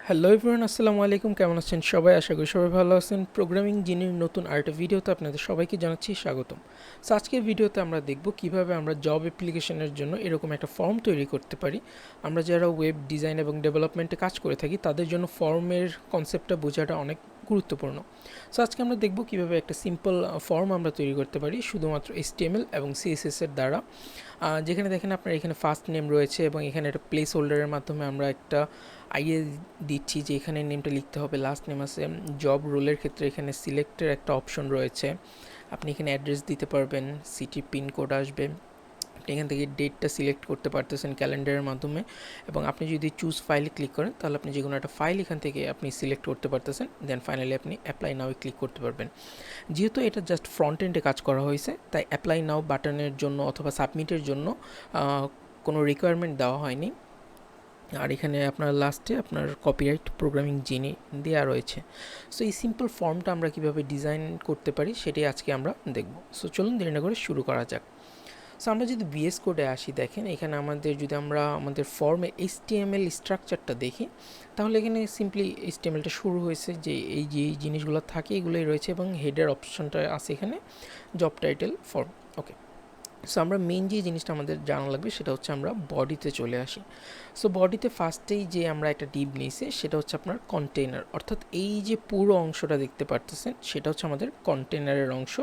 Hello everyone, আসসালামু আলাইকুম। কেমন আছেন সবাই? আশা করি সবাই ভালো আছেন। প্রোগ্রামিং জিনির নতুন আরেকটা ভিডিওতে আপনাদের সবাইকে জানাচ্ছি স্বাগতম। সো আজকের ভিডিওতে আমরা দেখব কিভাবে আমরা জব অ্যাপ্লিকেশনের জন্য এরকম একটা ফর্ম তৈরি করতে পারি। আমরা যারা ওয়েব ডিজাইন এবং ডেভেলপমেন্টে কাজ করে থাকি তাদের জন্য ফর্মের কনসেপ্টটা বোঝাটা অনেক গুরুত্বপূর্ণ। সো আজকে আমরা দেখব কিভাবে একটা সিম্পল ফর্ম আমরা তৈরি করতে পারি শুধুমাত্র HTML এবং CSS এর দ্বারা। যেখানে দেখেন আপনার এখানে ফার্স্ট নেম রয়েছে এবং এখানে একটা প্লেস হোল্ডারের মাধ্যমে আমরা একটা আইডিয়া দিচ্ছি যে এখানে নেমটা লিখতে হবে, লাস্ট নেম আছে। জব রোলের ক্ষেত্রে এখানে সিলেক্টের একটা অপশন রয়েছে, আপনি এখানে অ্যাড্রেস দিতে পারবেন, সিটি পিনকোড আসবে, আপনি এখান থেকে ডেটটা সিলেক্ট করতে পারতেছেন ক্যালেন্ডারের মাধ্যমে, এবং আপনি যদি চুজ ফাইলে ক্লিক করেন তাহলে আপনি যে কোনো একটা ফাইল এখান থেকে আপনি সিলেক্ট করতে পারতেছেন, দেন ফাইনালি আপনি অ্যাপ্লাই নাও ক্লিক করতে পারবেন। যেহেতু এটা জাস্ট ফ্রন্ট এন্ডে কাজ করা হয়েছে তাই অ্যাপ্লাই নাও বাটনের জন্য অথবা সাবমিটের জন্য কোনো রিকোয়ারমেন্ট দেওয়া হয়নি। আর এখানে আপনার লাস্টে আপনার কপিরাইট প্রোগ্রামিং জিনি দেওয়া রয়েছে। সো এই সিম্পল ফর্মটা আমরা কিভাবে ডিজাইন করতে পারি সেটাই আজকে আমরা দেখব। সো চলুন দেরি না করে শুরু করা যাক। সো আমরা যদি বিএস কোডে আসি, দেখেন এখানে যদি আমরা আমাদের ফর্মে HTML স্ট্রাকচারটা দেখি তাহলে এখানে সিম্পলি HTMLটা শুরু হয়েছে, যে এই যে জিনিসগুলো থাকে এগুলোই রয়েছে, এবং হেডার অপশনটা আছে এখানে, জব টাইটেল, ফর্ম। ওকে, সো আমরা মেইন যে জিনিসটা আমাদের জানা লাগবে সেটা হচ্ছে আমরা বডিতে চলে আসি। সো বডিতে ফার্স্টেই যে আমরা একটা ডিভ নিয়েছি সেটা হচ্ছে আপনার কন্টেইনার, অর্থাৎ এই যে পুরো অংশটা দেখতে পারতেছেন সেটা হচ্ছে আমাদের কন্টেইনারের অংশ।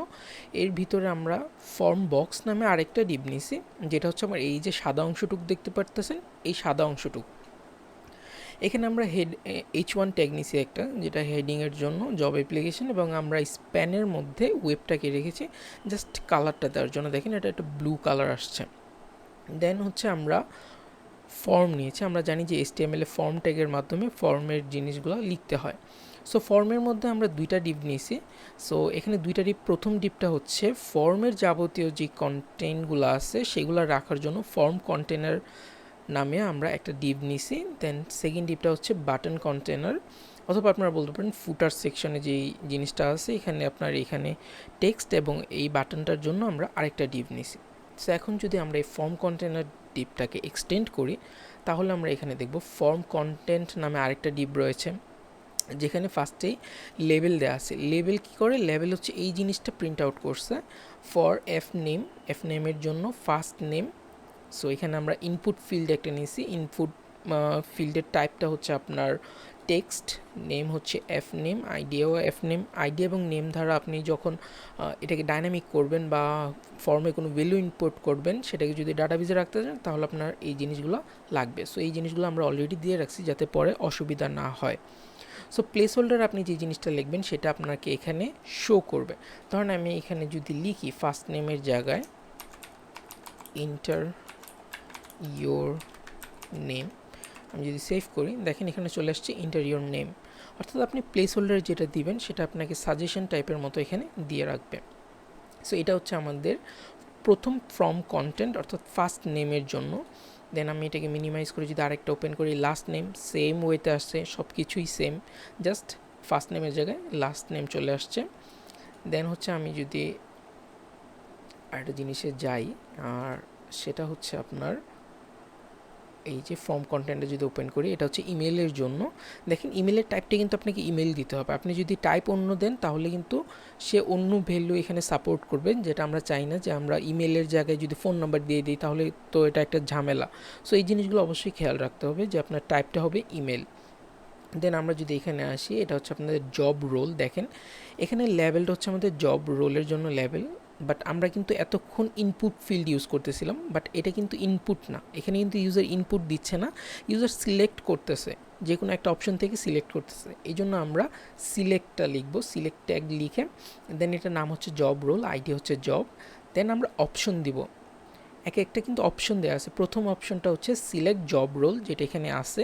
এর ভিতরে আমরা ফর্ম বক্স নামে আরেকটা ডিভ নিয়েছি, যেটা হচ্ছে আমার এই যে সাদা অংশটুকু দেখতে পারতেছেন, এই সাদা অংশটুকু। এখানে আমরা H1 ট্যাগ নিছি একটা, যেটা হেডিংয়ের জন্য জব অ্যাপ্লিকেশন, এবং আমরা স্প্যানের মধ্যে ওয়েবটাকে রেখেছি জাস্ট কালারটা দেওয়ার জন্য। দেখেন এটা একটা ব্লু কালার আসছে। দেন হচ্ছে আমরা ফর্ম নিয়েছি, আমরা জানি যে HTML এ ফর্ম ট্যাগের মাধ্যমে ফর্মের জিনিসগুলো লিখতে হয়। সো ফর্মের মধ্যে আমরা দুইটা ডিভ নিয়েছি। সো এখানে দুইটা ডিভ, প্রথম ডিভটা হচ্ছে ফর্মের যাবতীয় যে কন্টেন্টগুলো আছে সেগুলো রাখার জন্য ফর্ম কন্টেনার নামে আমরা একটা ডিভ নিছি। দেন সেকেন্ড ডিভটা হচ্ছে বাটন কন্টেনার, অথবা আপনারা বলতে পারেন ফুটার সেকশনে যেই জিনিসটা আছে এখানে আপনার এখানে টেক্সট এবং এই বাটনটার জন্য আমরা আরেকটা ডিভ নিছি। সো এখন যদি আমরা এই ফর্ম কন্টেনার ডিভটাকে এক্সটেন্ড করি তাহলে আমরা এখানে দেখব ফর্ম কন্টেন্ট নামে আরেকটা ডিভ রয়েছে, যেখানে ফার্স্টেই লেবেল দেওয়া আছে। লেবেল কী করে? লেবেল হচ্ছে এই জিনিসটা প্রিন্ট আউট করছে ফর এফ নেমের জন্য ফার্স্ট নেম। সো এখানে আমরা ইনপুট ফিল্ড একটা নিয়েছি, ইনপুট ফিল্ডের টাইপটা হচ্ছে আপনার টেক্সট, নেম হচ্ছে এফ নেম, আইডিয়াও এফ নেম। আইডিয়া এবং নেম দ্বারা আপনি যখন এটাকে ডাইনামিক করবেন বা ফর্মে কোনো ভ্যালু ইনপুট করবেন, সেটাকে যদি ডাটাবেজে রাখতে চান তাহলে আপনার এই জিনিসগুলো লাগবে। সো এই জিনিসগুলো আমরা অলরেডি দিয়ে রাখছি যাতে পরে অসুবিধা না হয়। সো প্লেস হোল্ডার আপনি যে জিনিসটা লিখবেন সেটা আপনাকে এখানে শো করবে। ধরেন আমি এখানে যদি লিখি ফার্স্ট নেমের জায়গায় ইন্টার ইয়োর নেম, আমি যদি সেভ করি দেখেন এখানে চলে আসছে ইন্টার ইয়োর নেম, অর্থাৎ আপনি প্লেস হোল্ডার যেটা দিবেন সেটা আপনাকে সাজেশন টাইপের মতো এখানে দিয়ে রাখবে। সো এটা হচ্ছে আমাদের প্রথম ফর্ম কন্টেন্ট, অর্থাৎ ফার্স্ট নেমের জন্য। দেন আমি এটাকে মিনিমাইজ করে যদি আরেকটা ওপেন করি, লাস্ট নেম সেম ওয়েতে আসছে, সব কিছুই সেম, জাস্ট ফার্স্ট নেমের জায়গায় লাস্ট নেম চলে আসছে। দেন হচ্ছে আমি যদি আরেকটা জিনিসে যাই, আর সেটা হচ্ছে আপনার এই যে ফর্ম কন্টেন্টটা যদি ওপেন করি, এটা হচ্ছে ইমেলের জন্য। দেখেন ইমেলের টাইপটা কিন্তু আপনাকে ইমেল দিতে হবে, আপনি যদি টাইপ অন্য দেন তাহলে কিন্তু সে অন্য ভ্যালু এখানে সাপোর্ট করবে, যেটা আমরা চাই না যে আমরা ইমেলের জায়গায় যদি ফোন নাম্বার দিয়ে দিই তাহলে তো এটা একটা ঝামেলা। সো এই জিনিসগুলো অবশ্যই খেয়াল রাখতে হবে যে আপনার টাইপটা হবে ইমেল। দেন আমরা যদি এখানে আসি, এটা হচ্ছে আপনাদের জব রোল। দেখেন এখানে লেভেলটা হচ্ছে আমাদের জব রোলের জন্য লেভেল, বাট আমরা কিন্তু এতক্ষণ ইনপুট ফিল্ড ইউজ করতেছিলাম, বাট এটা কিন্তু ইনপুট না, এখানে কিন্তু ইউজার ইনপুট দিচ্ছে না, ইউজার সিলেক্ট করতেছে, যে কোনো একটা অপশন থেকে সিলেক্ট করতেছে। এই জন্য আমরা সিলেক্টটা লিখবো, সিলেক্ট ট্যাগ লিখে দেন এটার নাম হচ্ছে জব রোল, আইডি হচ্ছে জব। দেন আমরা অপশন দিব, এক একটা কিন্তু অপশন দেওয়া আছে। প্রথম অপশনটা হচ্ছে সিলেক্ট জব রোল, যেটা এখানে আছে।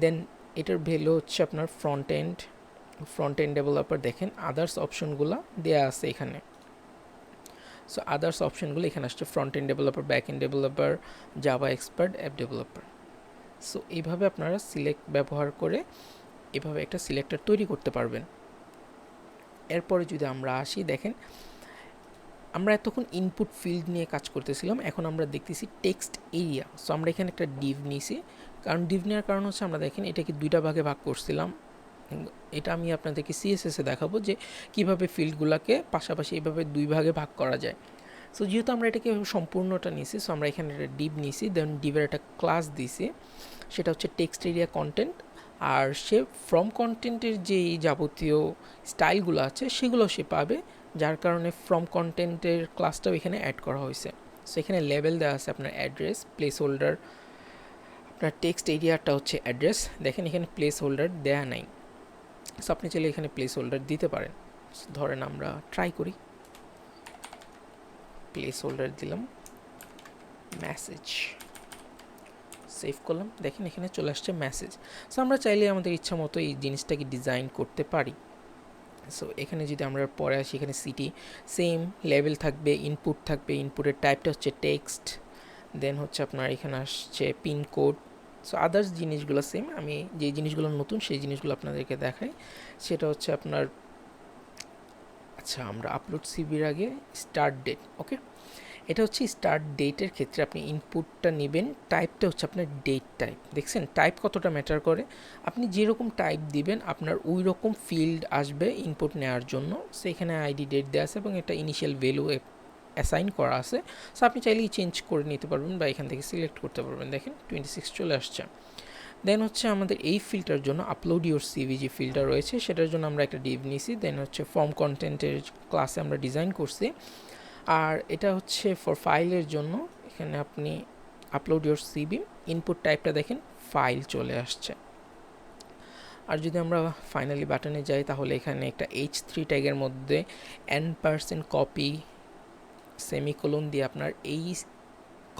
দেন এটার ভ্যালু হচ্ছে আপনার ফ্রন্ট এন্ড ডেভেলপার। দেখেন আদার্স অপশনগুলো দেওয়া আছে এখানে। সো আদার্স অপশনগুলো এখানে আসছে, front end developer, back end developer, Java expert, app developer. So এইভাবে আপনারা সিলেক্ট ব্যবহার করে এভাবে একটা সিলেক্টর তৈরি করতে পারবেন। এরপরে যদি আমরা আসি, দেখেন আমরা এতক্ষণ ইনপুট ফিল্ড নিয়ে কাজ করতেছিলাম, এখন আমরা দেখতেছি টেক্সট এরিয়া। সো আমরা এখানে একটা ডিভ নিয়েছি, কারণ ডিভ নেওয়ার কারণ হচ্ছে আমরা দেখেন এটাকে দুইটা ভাগে ভাগ করছিলাম। এটা আমি আপনাদেরকে সিএসএসে দেখাবো যে কীভাবে ফিল্ডগুলোকে পাশাপাশি এইভাবে দুই ভাগে ভাগ করা যায়। সো যেহেতু আমরা এটাকে সম্পূর্ণটা নিয়েছি, সো আমরা এখানে একটা ডিভ নিয়েছি, দেন ডিভের একটা ক্লাস দিয়েছি, সেটা হচ্ছে টেক্সট এরিয়া কন্টেন্ট। আর সে ফ্রম কন্টেন্টের যেই যাবতীয় স্টাইলগুলো আছে সেগুলো সে পাবে, যার কারণে ফ্রম কন্টেন্টের ক্লাসটাও এখানে অ্যাড করা হয়েছে। সো এখানে লেভেল দেওয়া আছে আপনার অ্যাড্রেস, প্লেস হোল্ডার, আপনার টেক্সট এরিয়াটা হচ্ছে অ্যাড্রেস। দেখেন এখানে প্লেস হোল্ডার দেয়া নাই, সো আপনি চাইলে এখানে প্লেস হোল্ডার দিতে পারেন। ধরেন আমরা ট্রাই করি, প্লেস হোল্ডার দিলাম, মেসেজ, সেভ করলাম, দেখেন এখানে চলে আসছে মেসেজ। সো আমরা চাইলে আমাদের ইচ্ছা মতো এই জিনিসটাকে ডিজাইন করতে পারি। সো এখানে যদি আমরা পরে আসি, এখানে সিটি সেম লেভেল থাকবে, ইনপুট থাকবে, ইনপুটের টাইপটা হচ্ছে টেক্সট, দেন হচ্ছে আপনার এখানে আসছে পিনকোড। সো আদার্স জিনিসগুলো সেম, আমি যে জিনিসগুলো নতুন সেই জিনিসগুলো আপনাদেরকে দেখাই। সেটা হচ্ছে আপনার, আচ্ছা আমরা আপলোড সিভির আগে স্টার্ট ডেট, ওকে, এটা হচ্ছে স্টার্ট ডেটের ক্ষেত্রে আপনি ইনপুটটা নেবেন, টাইপটা হচ্ছে আপনার ডেট টাইপ। দেখছেন টাইপ কতটা ম্যাটার করে, আপনি যেরকম টাইপ দিবেন আপনার ওই রকম ফিল্ড আসবে ইনপুট নেওয়ার জন্য। সেখানে আইডি ডেট দেওয়া আছে এবং এটা ইনিশিয়াল ভ্যালু অ্যাসাইন করা আছে। সো আপনি চাইলেই চেঞ্জ করে নিতে পারবেন বা এখান থেকে সিলেক্ট করতে পারবেন। দেখেন 26 চলে আসছে। দেন হচ্ছে আমাদের এই ফিল্ডটার জন্য আপলোড ইউর সিভি যে ফিল্ডটা রয়েছে সেটার জন্য আমরা একটা ডিভ নিয়েছি। দেন হচ্ছে ফর্ম কন্টেন্টের ক্লাসে আমরা ডিজাইন করছি, আর এটা হচ্ছে ফর ফাইলের জন্য। এখানে আপনি আপলোড ইউর সিভি, ইনপুট টাইপটা দেখেন ফাইল চলে আসছে। আর যদি আমরা ফাইনালি বাটনে যাই তাহলে এখানে একটা H3 ট্যাগের মধ্যে n% কপি সেমিকোলন দিয়ে আপনার এই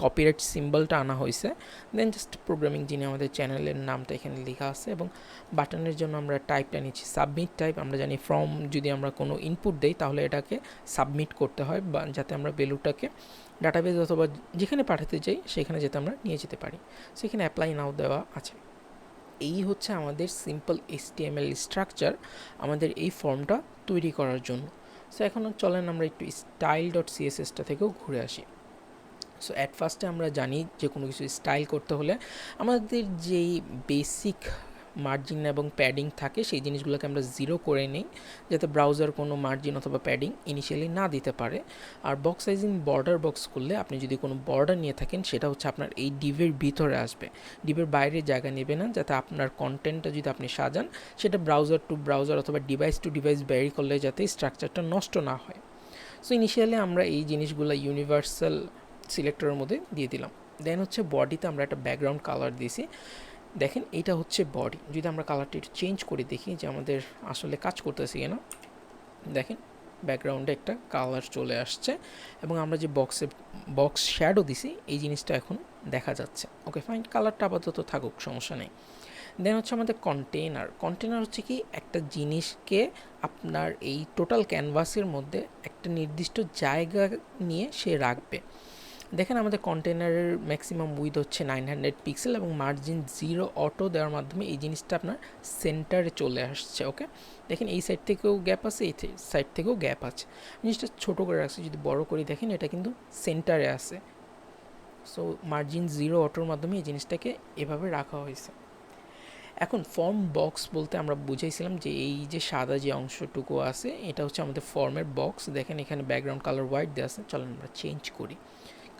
কপিরাইট সিম্বলটা আনা হয়েছে। দেন জাস্ট প্রোগ্রামিং জিনি আমাদের চ্যানেলের নামটা এখানে লেখা আছে এবং বাটনের জন্য আমরা টাইপটা নিচ্ছি সাবমিট টাইপ। আমরা জানি ফ্রম যদি আমরা কোনো ইনপুট দেই তাহলে এটাকে সাবমিট করতে হয়, বা যাতে আমরা ভ্যালুটাকে ডাটাবেজ অথবা যেখানে পাঠাতে চাই সেখানে যাতে আমরা নিয়ে যেতে পারি। সেখানে অ্যাপ্লাই নাও দেওয়া আছে। এই হচ্ছে আমাদের সিম্পল HTML স্ট্রাকচার আমাদের এই ফর্মটা তৈরি করার জন্য। সো এখন চলেন আমরা একটু style.cssটা থেকেও ঘুরে আসি। সো অ্যাট ফার্স্টে আমরা জানি যে কোনো কিছু স্টাইল করতে হলে আমাদের যেই বেসিক মার্জিন এবং প্যাডিং থাকে সেই জিনিসগুলোকে আমরা জিরো করে নিই, যাতে ব্রাউজার কোনো মার্জিন অথবা প্যাডিং ইনিশিয়ালি না দিতে পারে। আর বক্স সাইজিং বর্ডার বক্স করলে আপনি যদি কোনো বর্ডার নিয়ে থাকেন সেটা হচ্ছে আপনার এই ডিভের ভিতরে আসবে, ডিভের বাইরে জায়গা নেবে না, যাতে আপনার কন্টেন্টটা যদি আপনি সাজান সেটা ব্রাউজার টু ব্রাউজার অথবা ডিভাইস টু ডিভাইস ভ্যারি করলে যাতে স্ট্রাকচারটা নষ্ট না হয়। সো ইনিশিয়ালি আমরা এই জিনিসগুলো ইউনিভার্সাল সিলেক্টরের মধ্যে দিয়ে দিলাম। দেন হচ্ছে বডিতে আমরা একটা ব্যাকগ্রাউন্ড কালার দিয়েছি। দেখেন এটা হচ্ছে বডি। যদি আমরা কালারটা একটু চেঞ্জ করে দেখি যে আমাদের আসলে কাজ করতেছি কিনা, দেখেন ব্যাকগ্রাউন্ডে একটা কালার চলে আসছে এবং আমরা যে বক্স শ্যাডো দিছি এই জিনিসটা এখন দেখা যাচ্ছে। ওকে ফাইন, কালারটা আপাতত থাকুক, সমস্যা নেই। দেন হচ্ছে আমাদের কন্টেনার হচ্ছে কি একটা জিনিসকে আপনার এই টোটাল ক্যানভাসের মধ্যে একটা নির্দিষ্ট জায়গা নিয়ে সে রাখবে। দেখেন আমাদের কন্টেনারের ম্যাক্সিমাম উইথ হচ্ছে 900 পিক্সেল এবং মার্জিন 0 অটো দেওয়ার মাধ্যমে এই জিনিসটা আপনার সেন্টারে চলে আসছে। ওকে দেখেন এই সাইড থেকেও গ্যাপ আছে, এই সাইড থেকেও গ্যাপ আছে, জিনিসটা ছোটো করে রাখছে। যদি বড় করি দেখেন এটা কিন্তু সেন্টারে আছে। সো মার্জিন 0 অটোর মাধ্যমে এই জিনিসটাকে এভাবে রাখা হয়েছে। এখন ফর্ম বক্স বলতে আমরা বুঝাইছিলাম যে এই যে সাদা যে অংশটুকু আছে এটা হচ্ছে আমাদের ফর্মের বক্স। দেখেন এখানে ব্যাকগ্রাউন্ড কালার হোয়াইট দেওয়া আছে, চলেন আমরা চেঞ্জ করি,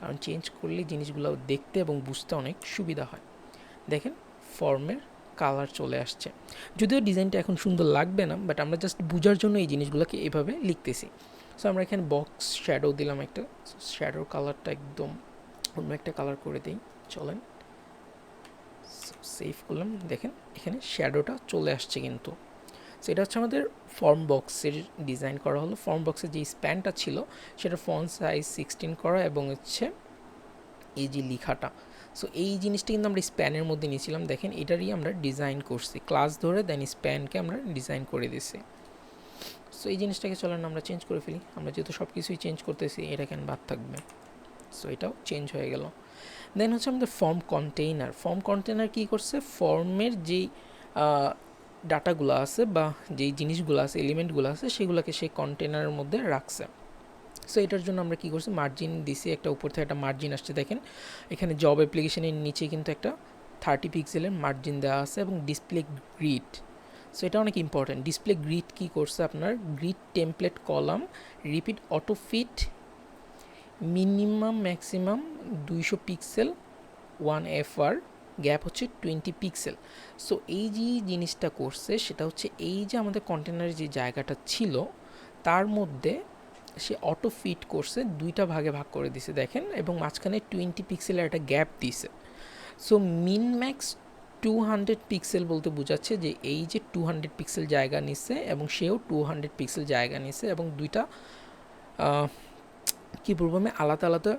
কারণ চেঞ্জ করলে জিনিসগুলো দেখতে এবং বুঝতে অনেক সুবিধা হয়। দেখেন ফর্মের কালার চলে আসছে, যদিও ডিজাইনটা এখন সুন্দর লাগবে না, বাট আমরা জাস্ট বোঝার জন্য এই জিনিসগুলোকে এভাবে লিখতেছি। সো আমরা এখানে বক্স শ্যাডো দিলাম একটা, শ্যাডোর কালারটা একদম অন্য একটা কালার করে দিই, চলেন সেভ করলাম। দেখেন এখানে শ্যাডোটা চলে আসছে কিন্তু। সো এটা হচ্ছে আমাদের ফর্ম বক্সের ডিজাইন করা হলো। ফর্ম বক্সের যে স্প্যানটা ছিল সেটা ফন্ট সাইজ 16 করা এবং হচ্ছে এই যে লেখাটা, সো এই জিনিসটা কিন্তু আমরা স্প্যানের মধ্যে নিয়েছিলাম। দেখেন এটারই আমরা ডিজাইন করছি, ক্লাস ধরে দেন স্প্যানকে আমরা ডিজাইন করে দিছি। সো এই জিনিসটাকে চলেন আমরা চেঞ্জ করে ফেলি, আমরা যেহেতু সব কিছুই চেঞ্জ করতেছি এটা কেন বাদ থাকবে। সো এটাও চেঞ্জ হয়ে গেল। দেন হচ্ছে আমাদের ফর্ম কন্টেইনার কী করছে, ফর্মের যেই ডাটাগুলো আছে বা যেই জিনিসগুলো আছে, এলিমেন্টগুলো আছে সেগুলোকে সেই কন্টেনারের মধ্যে রাখছে। সো এটার জন্য আমরা কী করছি, মার্জিন দিছি, একটা উপর থেকে একটা মার্জিন আসছে। দেখেন এখানে জব অ্যাপ্লিকেশনের নিচে কিন্তু একটা 30 পিক্সেলের মার্জিন দেওয়া আছে এবং ডিসপ্লে গ্রিড। সো এটা অনেক ইম্পর্ট্যান্ট। ডিসপ্লে গ্রিড কী করছে আপনার, grid template column repeat auto fit minimum maximum 200 pixel 1 FR gap হচ্ছে 20 পিক্সেল। সো এই যে জিনিসটা করছে সেটা হচ্ছে এই যে আমাদের কন্টেনারের যে জায়গাটা ছিল তার মধ্যে সে অটো ফিট করছে, দুইটা ভাগে ভাগ করে দিছে দেখেন, এবং মাঝখানে 20 পিক্সেলের একটা গ্যাপ দিছে। সো মিন ম্যাক্স 200 পিক্সেল বলতে বোঝাচ্ছে যে এই যে 200 পিক্সেল জায়গা নিছে এবং সেও 200 পিক্সেল জায়গা নিছে এবং দুইটা কি বলবো আমি আলাদা আলাদা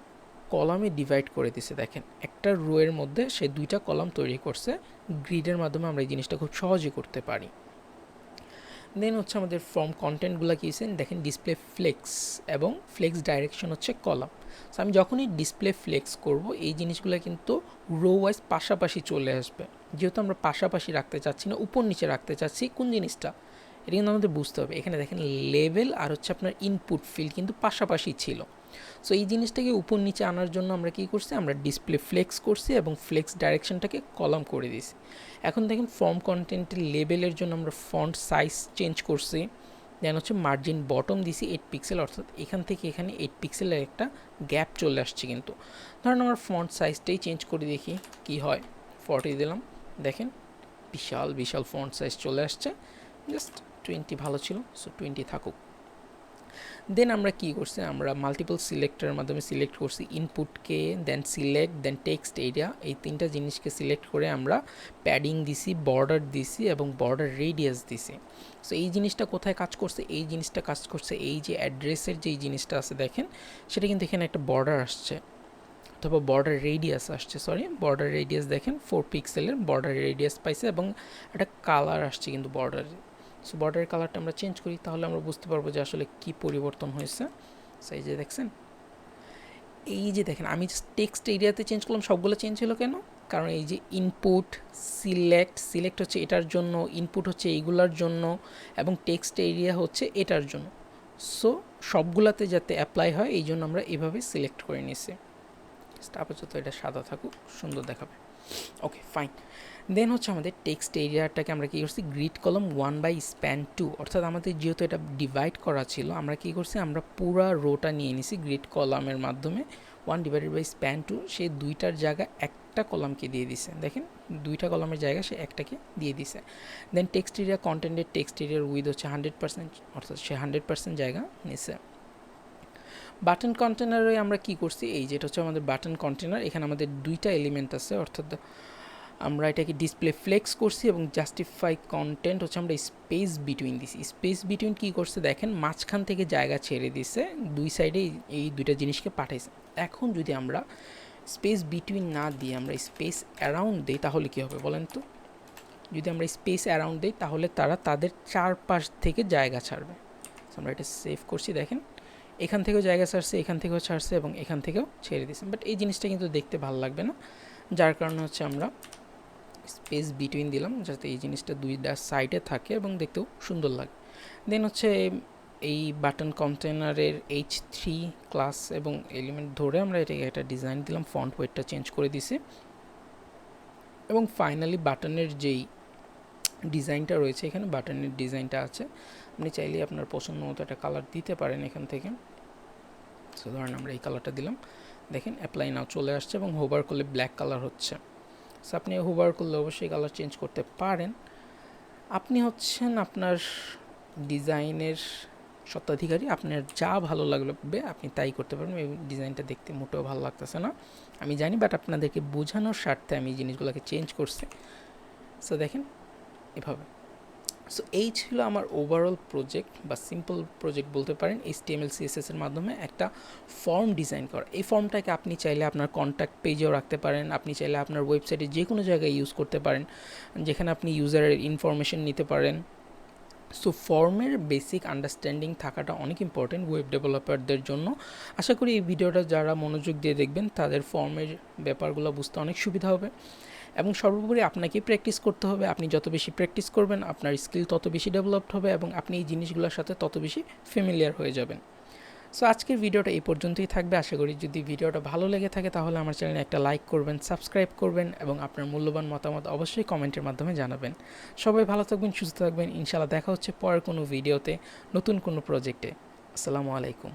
কলামে ডিভাইড করে দিছে। দেখেন একটা রোয়ের মধ্যে সে দুইটা কলাম তৈরি করছে। গ্রিডের মাধ্যমে আমরা এই জিনিসটা খুব সহজে করতে পারি। দেন হচ্ছে আমাদের ফর্ম কন্টেন্টগুলো কী দেখেন, ডিসপ্লে ফ্লেক্স এবং ফ্লেক্স ডাইরেকশন হচ্ছে কলাম। সো আমি যখনই ডিসপ্লে ফ্লেক্স করব এই জিনিসগুলো কিন্তু রো ওয়াইজ পাশাপাশি চলে আসবে। যেহেতু আমরা পাশাপাশি রাখতে চাচ্ছি না, উপর নিচে রাখতে চাচ্ছি, কোন জিনিসটা এটা কিন্তু আমাদের বুঝতে হবে। এখানে দেখেন লেভেল আর হচ্ছে আপনার ইনপুট ফিল্ড কিন্তু পাশাপাশি ছিল। সো এই জিনিসটাকে উপর নিচে আনার জন্য আমরা কী করছি, আমরা ডিসপ্লে ফ্লেক্স করছি এবং ফ্লেক্স ডাইরেকশনটাকে কলাম করে দিয়েছি। এখন দেখেন ফর্ম কন্টেন্টের লেবেলের জন্য আমরা ফন্ট সাইজ চেঞ্জ করছি। দেন হচ্ছে মার্জিন বটম দিছি 8 পিক্সেল, অর্থাৎ এখান থেকে এখানে 8 পিক্সেলের একটা গ্যাপ চলে আসছে। কিন্তু ধরেন আমরা ফন্ট সাইজটাই চেঞ্জ করে দেখি কি হয়। 40 দিলাম, দেখেন বিশাল বিশাল ফন্ট সাইজ চলে আসছে। জাস্ট 20 ভালো ছিল, সো 20 থাকুক। দেন আমরা কী করছি, আমরা মাল্টিপল সিলেক্টরের মাধ্যমে সিলেক্ট করছি ইনপুটকে, দেন সিলেক্ট, দেন টেক্সট এরিয়া, এই তিনটা জিনিসকে সিলেক্ট করে আমরা প্যাডিং দিছি, বর্ডার দিছি এবং বর্ডার রেডিয়াস দিছি। সো এই জিনিসটা কোথায় কাজ করছে, এই জিনিসটা কাজ করছে এই যে অ্যাড্রেসের যেই জিনিসটা আছে দেখেন, সেটা কিন্তু এখানে একটা বর্ডার আসছে অথবা বর্ডার রেডিয়াস আসছে, বর্ডার রেডিয়াস দেখেন 4 পিক্সেলের বর্ডার রেডিয়াস পাইছে এবং একটা কালার আসছে কিন্তু বর্ডারে। সো বর্ডারের কালারটা আমরা চেঞ্জ করি, তাহলে আমরা বুঝতে পারবো যে আসলে কি পরিবর্তন হয়েছে। সো এই যে দেখছেন, এই যে দেখেন আমি টেক্সট এরিয়াতে চেঞ্জ করলাম, সবগুলো চেঞ্জ হলো কেন, কারণ এই যে ইনপুট সিলেক্ট হচ্ছে এটার জন্য, ইনপুট হচ্ছে এইগুলার জন্য এবং টেক্সট এরিয়া হচ্ছে এটার জন্য। সো সবগুলাতে যাতে অ্যাপ্লাই হয় এই জন্য আমরা এভাবে সিলেক্ট করে নিয়েছি। আপাতত এটা সাদা থাকুক, সুন্দর দেখাবে। Okay fine. দেন হচ্ছে আমাদের টেক্সট এরিয়াটাকে আমরা কী করছি, গ্রিড কলম 1/span2, অর্থাৎ আমাদের যেহেতু এটা ডিভাইড করা ছিল আমরা কী করছি, আমরা পুরা রোটা নিয়ে নিছি গ্রিড কলামের মাধ্যমে 1/span2, সে দুইটার জায়গা একটা কলামকে দিয়ে দিছে। দেখেন দুইটা কলামের জায়গা সে একটাকে দিয়ে দিছে। দেন টেক্সট এরিয়া কন্টেন্টের টেক্সট এরিয়ার উইথ হচ্ছে 100%, অর্থাৎ সে 100% জায়গা নিছে। বাটন কন্টেনারে আমরা কি করছি, এই যেটা হচ্ছে আমাদের বাটন কন্টেনার, এখানে আমাদের দুইটা এলিমেন্ট আছে, অর্থাৎ আমরা এটাকে ডিসপ্লে ফ্লেক্স করছি এবং জাস্টিফাই কন্টেন্ট হচ্ছে আমরা স্পেস বিটুইন দিছি। স্পেস বিটুইন কী করছে দেখেন, মাঝখান থেকে জায়গা ছেড়ে দিছে, দুই সাইডে এই দুইটা জিনিসকে পাঠাইছে। এখন যদি আমরা স্পেস বিটুইন না দিয়ে আমরা স্পেস অ্যারাউন্ড দিই তাহলে কী হবে বলেন তো, যদি আমরা স্পেস অ্যারাউন্ড দিই তাহলে তারা তাদের চারপাশ থেকে জায়গা ছাড়বে। আমরা এটা সেভ করছি, দেখেন এখান থেকেও জায়গা ছাড়ছে, এখান থেকেও ছাড়ছে এবং এখান থেকেও ছেড়ে দিচ্ছে, বাট এই জিনিসটা কিন্তু দেখতে ভালো লাগবে না, যার কারণে হচ্ছে আমরা স্পেস বিটুইন দিলাম যাতে এই জিনিসটা দুইটা সাইডে থাকে এবং দেখতেও সুন্দর লাগে। দেন হচ্ছে এই বাটন কন্টেনারের H3 ক্লাস এবং এলিমেন্ট ধরে আমরা এটাকে একটা ডিজাইন দিলাম, ফন্ট ওয়েটটা চেঞ্জ করে দিছি এবং ফাইনালি বাটনের যেই ডিজাইনটা রয়েছে, এখানে বাটনের ডিজাইনটা আছে, আপনি চাইলে আপনার পছন্দ মতো একটা কালার দিতে পারেন এখান থেকে। সো ধরেন আমরা এই কালারটা দিলাম, দেখেন অ্যাপ্লাই নাও চলে আসছে এবং হোভার করলে ব্ল্যাক কালার হচ্ছে। সো আপনি হোভার করলে অবশ্যই কালার চেঞ্জ করতে পারেন। আপনি হচ্ছেন আপনার ডিজাইনের স্বত্বাধিকারী, আপনার যা ভালো লাগবে আপনি তাই করতে পারবেন। এই ডিজাইনটা দেখতে মোটেও ভালো লাগতেছে না আমি জানি, বাট আপনাদেরকে বোঝানোর স্বার্থে আমি এই জিনিসগুলোকে চেঞ্জ করছি। সো দেখেন এভাবে। সো এই ছিল আমার ওভারঅল প্রজেক্ট বা সিম্পল প্রজেক্ট বলতে পারেন, HTML CSS এর মাধ্যমে একটা ফর্ম ডিজাইন করা। এই ফর্মটাকে আপনি চাইলে আপনার কন্ট্যাক্ট পেজেও রাখতে পারেন, আপনি চাইলে আপনার ওয়েবসাইটে যে কোনো জায়গায় ইউজ করতে পারেন, যেখানে আপনি ইউজারের ইনফরমেশন নিতে পারেন। সো ফর্মের বেসিক আন্ডারস্ট্যান্ডিং থাকাটা অনেক ইম্পর্টেন্ট ওয়েব ডেভেলপারদের জন্য। আশা করি এই ভিডিওটা যারা মনোযোগ দিয়ে দেখবেন তাদের ফর্মের ব্যাপারগুলো বুঝতে অনেক সুবিধা হবে এবং সর্বোপরি আপনাকে প্র্যাকটিস করতে হবে। আপনি যত বেশি প্র্যাকটিস করবেন আপনার স্কিল তত বেশি ডেভেলপড হবে এবং আপনি এই জিনিসগুলোর সাথে তত বেশি ফ্যামিলিয়ার হয়ে যাবেন। সো আজকের ভিডিওটা এই পর্যন্তই থাকবে। আশা করি যদি ভিডিওটা ভালো লেগে থাকে তাহলে আমার চ্যানেলে একটা লাইক করবেন, সাবস্ক্রাইব করবেন এবং আপনার মূল্যবান মতামত অবশ্যই কমেন্টের মাধ্যমে জানাবেন। সবাই ভালো থাকবেন, সুস্থ থাকবেন। ইনশাআল্লাহ দেখা হচ্ছে পরের কোনো ভিডিওতে, নতুন কোনো প্রজেক্টে। আসসালামু আলাইকুম।